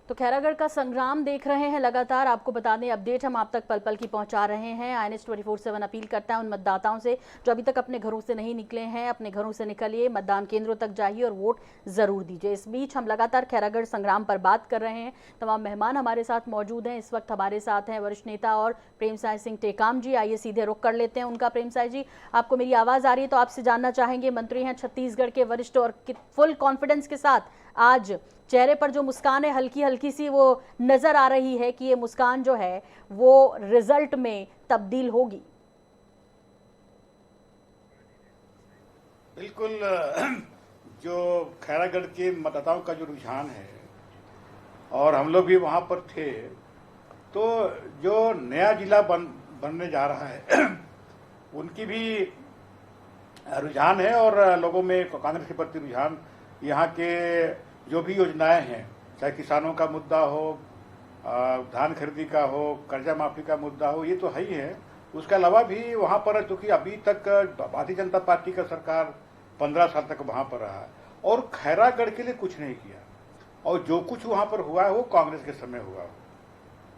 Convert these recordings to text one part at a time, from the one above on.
तो खैरागढ़ का संग्राम देख रहे हैं लगातार। आपको बता दें, अपडेट हम आप तक पल पल की पहुंचा रहे हैं। INS 24/7 अपील करता है उन मतदाताओं से जो अभी तक अपने घरों से नहीं निकले हैं, अपने घरों से निकलिए, मतदान केंद्रों तक जाइए और वोट जरूर दीजिए। इस बीच हम लगातार खैरागढ़ संग्राम पर बात कर रहे हैं। तमाम मेहमान हमारे साथ मौजूद हैं। इस वक्त हमारे साथ हैं वरिष्ठ नेता और प्रेमसाय सिंह टेकाम जी। आइए सीधे रुख कर लेते हैं उनका। प्रेमसाय जी, आपको मेरी आवाज आ रही है तो आपसे जानना चाहेंगे, मंत्री हैं छत्तीसगढ़ के वरिष्ठ और फुल कॉन्फिडेंस के साथ आज चेहरे पर जो मुस्कान है हल्की हल्की सी वो नजर आ रही है कि ये मुस्कान जो है वो रिजल्ट में तब्दील होगी। बिल्कुल। जो खैरागढ़ के मतदाताओं का जो रुझान है और हम लोग भी वहां पर थे, तो जो नया जिला बनने जा रहा है उनकी भी रुझान है और लोगों में कांग्रेस के प्रति रुझान। यहाँ के जो भी योजनाएं हैं, चाहे किसानों का मुद्दा हो, धान खरीदी का हो, कर्जा माफी का मुद्दा हो, ये तो है ही है। उसके अलावा भी वहाँ पर, चूंकि अभी तक भारतीय जनता पार्टी का सरकार 15 साल तक वहाँ पर रहा और खैरागढ़ के लिए कुछ नहीं किया, और जो कुछ वहाँ पर हुआ है वो कांग्रेस के समय हुआ हो।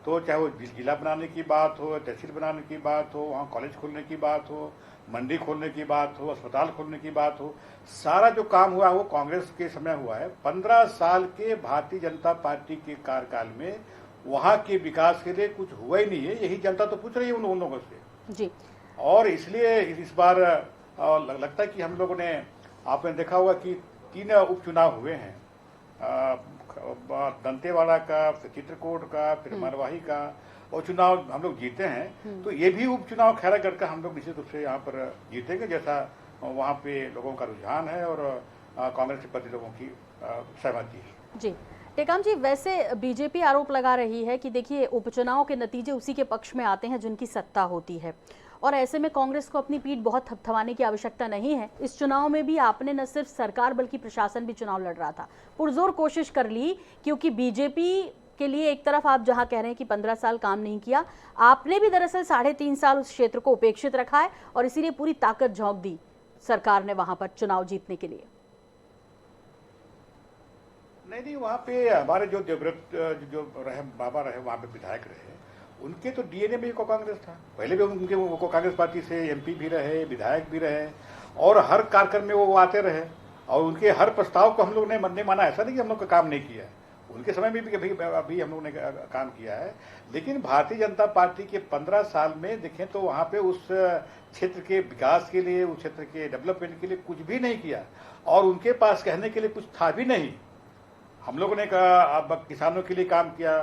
तो चाहे वो जिला बनाने की बात हो, तहसील बनाने की बात हो, वहाँ कॉलेज खोलने की बात हो, मंडी खोलने की बात हो, अस्पताल खोलने की बात हो, सारा जो काम हुआ वो कांग्रेस के समय हुआ है। 15 साल के भारतीय जनता पार्टी के कार्यकाल में वहाँ के विकास के लिए कुछ हुआ ही नहीं है। यही जनता तो पूछ रही है उन लोगों से जी। और इसलिए इस बार लगता है कि हम लोगों ने, आपने देखा होगा कि 3 उपचुनाव हुए हैं, दंतेवाड़ा का, फिर चित्रकूट का, फिर मरवाही का, और चुनाव हम लोग जीते हैं। तो ये भी उपचुनाव खैरागढ़ का हम लोग निश्चित रूप से यहाँ पर जीतेंगे, जैसा वहाँ पे लोगों का रुझान है और कांग्रेस के प्रति लोगों की सहमति है जी। टेकाम जी, वैसे बीजेपी आरोप लगा रही है कि देखिए उपचुनाव के नतीजे उसी के पक्ष में आते हैं जिनकी सत्ता होती है, और ऐसे में कांग्रेस को अपनी पीठ बहुत थपथपाने की आवश्यकता नहीं है। इस चुनाव में भी आपने न सिर्फ सरकार बल्कि प्रशासन भी चुनाव लड़ रहा था, पुरजोर कोशिश कर ली, क्योंकि बीजेपी के लिए एक तरफ आप जहां कह रहे हैं कि 15 साल काम नहीं किया, आपने भी दरअसल 3.5 साल उस क्षेत्र को उपेक्षित रखा है और इसीलिए पूरी ताकत झोंक दी सरकार ने वहां पर चुनाव जीतने के लिए। नहीं, वहाँ पे हमारे जो देवव्रत जो रहे, बाबा रहे, वहाँ पे विधायक रहे, उनके तो डीएनए में को कांग्रेस था। पहले भी उनके वो कांग्रेस पार्टी से एमपी भी रहे, विधायक भी रहे, और हर कार्यक्रम में वो आते रहे, और उनके हर प्रस्ताव को हम लोग ने माना। ऐसा नहीं कि हम लोग का काम नहीं किया है, उनके समय में भी अभी हम लोग ने काम किया है। लेकिन भारतीय जनता पार्टी के 15 साल में देखें तो वहाँ पे उस क्षेत्र के विकास के लिए, उस क्षेत्र के डेवलपमेंट के लिए कुछ भी नहीं किया, और उनके पास कहने के लिए कुछ था भी नहीं। हम लोगों ने कहा अब किसानों के लिए काम किया,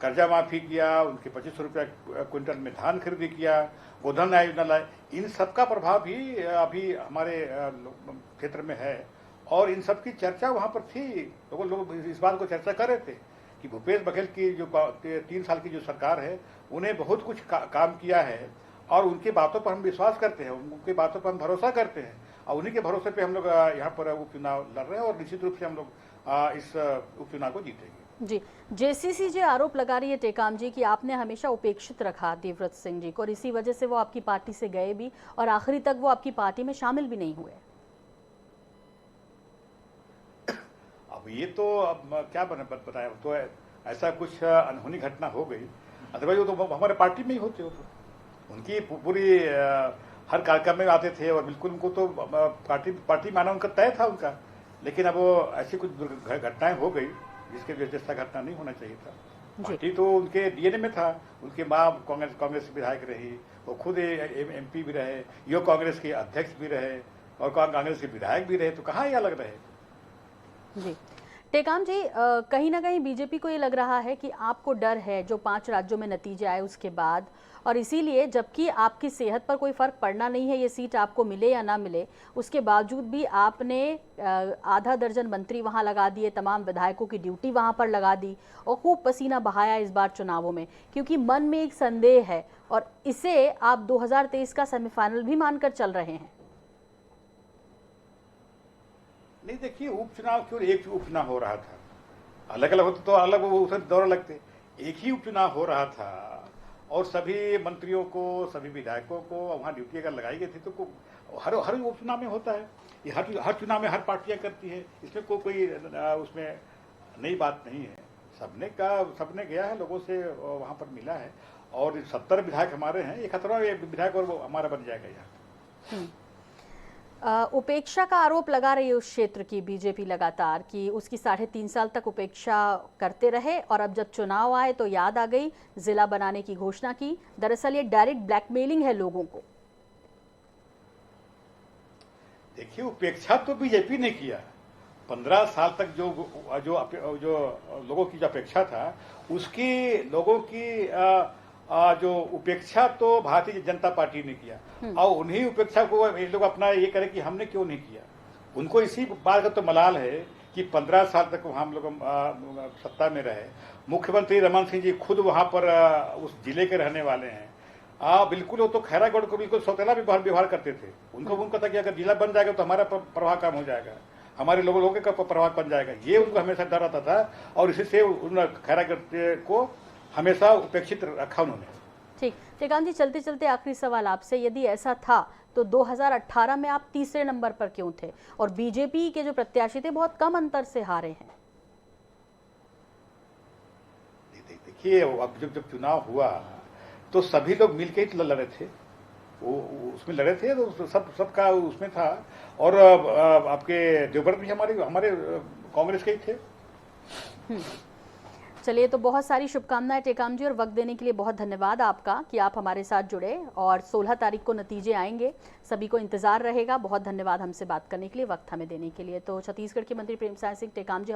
कर्जा माफी किया, उनके 25 रुपया क्विंटल में धान खरीदी किया, गोधन योजना लाए। इन सब का प्रभाव भी अभी हमारे क्षेत्र में है, और इन सब की चर्चा वहाँ पर थी। लोग इस बात को चर्चा कर रहे थे कि भूपेश बघेल की जो 3 साल की जो सरकार है, उन्हें बहुत कुछ काम किया है, और उनकी बातों पर हम विश्वास करते हैं, उनकी बातों पर हम भरोसा करते हैं, और उन्हीं के भरोसे पे हम लोग यहाँ पर उपचुनाव लड़ रहे हैं, और निश्चित रूप से हम लोग इस उपचुनाव को जीतेंगे जी। जेसीसी जो आरोप लगा रही है टेकाम जी कि आपने हमेशा उपेक्षित रखा देवव्रत सिंह जी को, और इसी वजह से वो आपकी पार्टी से गए भी और आखिरी तक वो आपकी पार्टी में शामिल भी नहीं हुए। अब ये तो अब क्या बताया, तो ऐसा कुछ अनहोनी घटना हो गई, अदरवाइज वो तो हमारे पार्टी में ही होते हो। तो उनकी पूरी हर कार्यक्रम में आते थे, और बिल्कुल उनको तो पार्टी माना उनका तय था उनका। लेकिन अब वो ऐसी कुछ घटनाएं हो गई जिसके जैसा घटना नहीं होना चाहिए था। पार्टी तो उनके डीएनए में था, उनकी माँ कांग्रेस विधायक रही, वो खुद एमपी भी रहे, यो कांग्रेस के अध्यक्ष भी रहे, और कांग्रेस के विधायक भी रहे, तो कहाँ ये अलग रहे जी। टेकाम जी, कहीं ना कहीं बीजेपी को ये लग रहा है कि आपको डर है जो 5 राज्यों में नतीजे आए उसके बाद, और इसीलिए जबकि आपकी सेहत पर कोई फर्क पड़ना नहीं है, ये सीट आपको मिले या ना मिले, उसके बावजूद भी आपने आधा दर्जन मंत्री वहां लगा दिए, तमाम विधायकों की ड्यूटी वहां पर लगा दी, और खूब पसीना बहाया इस बार चुनावों में, क्योंकि मन में एक संदेह है, और इसे आप 2023 का सेमीफाइनल भी मानकर चल रहे हैं। नहीं, देखिए, उपचुनाव केवल एक उपचुनाव हो रहा था, अलग अलग होते तो अलग वो उसे दौर लगते। एक ही उपचुनाव हो रहा था, और सभी मंत्रियों को, सभी विधायकों को वहाँ ड्यूटी अगर लगाई गई थी, तो हर उपचुनाव में होता है। ये हर चुनाव में हर पार्टियां करती है, इसमें कोई उसमें नई बात नहीं है। सबने गया है, लोगों से वहाँ पर मिला है। और 70 विधायक हमारे हैं, 71वां विधायक और वो हमारा बन जाएगा यहाँ। उपेक्षा का आरोप लगा रही है उस क्षेत्र की बीजेपी लगातार कि उसकी 3.5 साल तक उपेक्षा करते रहे और अब जब चुनाव आए तो याद आ गई, जिला बनाने की घोषणा की। दरअसल ये डायरेक्ट ब्लैकमेलिंग है लोगों को। देखिए, उपेक्षा तो बीजेपी ने किया। 15 साल तक जो लोगों की जो अपेक्षा था, उसकी लोगों की जो उपेक्षा तो भारतीय जनता पार्टी ने किया। और उन्हीं उपेक्षा को ये लोग अपना ये करें कि हमने क्यों नहीं किया। उनको इसी बात का तो मलाल है कि 15 साल तक हम लोग सत्ता में रहे। मुख्यमंत्री रमन सिंह जी खुद वहां पर उस जिले के रहने वाले हैं। बिल्कुल, वो तो खैरागढ़ को बिल्कुल सौतेला व्यवहार करते थे। उनको था कि अगर जिला बन जाएगा तो हमारा प्रभाव कम हो जाएगा, हमारे लोगों का प्रभाव बन जाएगा। ये उनको हमेशा डर रहता था और इसी से खैरागढ़ को हमेशा उपेक्षित रखा उन्होंने। ठीक, टेकाम जी, चलते चलते आखिरी सवाल आपसे, यदि ऐसा था तो 2018 में आप तीसरे नंबर पर क्यों थे और बीजेपी के जो प्रत्याशी थे बहुत कम अंतर से हारे हैं? देखिए, अब जब चुनाव हुआ तो सभी लोग मिलकर ही लड़े थे, वो उसमें लड़े थे, तो सबका उसमें था। और आपके देवव्रत भी हमारे कांग्रेस के ही थे। चलिए, तो बहुत सारी शुभकामनाएं टेकाम जी, और वक्त देने के लिए बहुत धन्यवाद आपका कि आप हमारे साथ जुड़े। और 16 तारीख को नतीजे आएंगे, सभी को इंतजार रहेगा। बहुत धन्यवाद हमसे बात करने के लिए, वक्त हमें देने के लिए। तो छत्तीसगढ़ के मंत्री प्रेमसाय सिंह टेकाम जी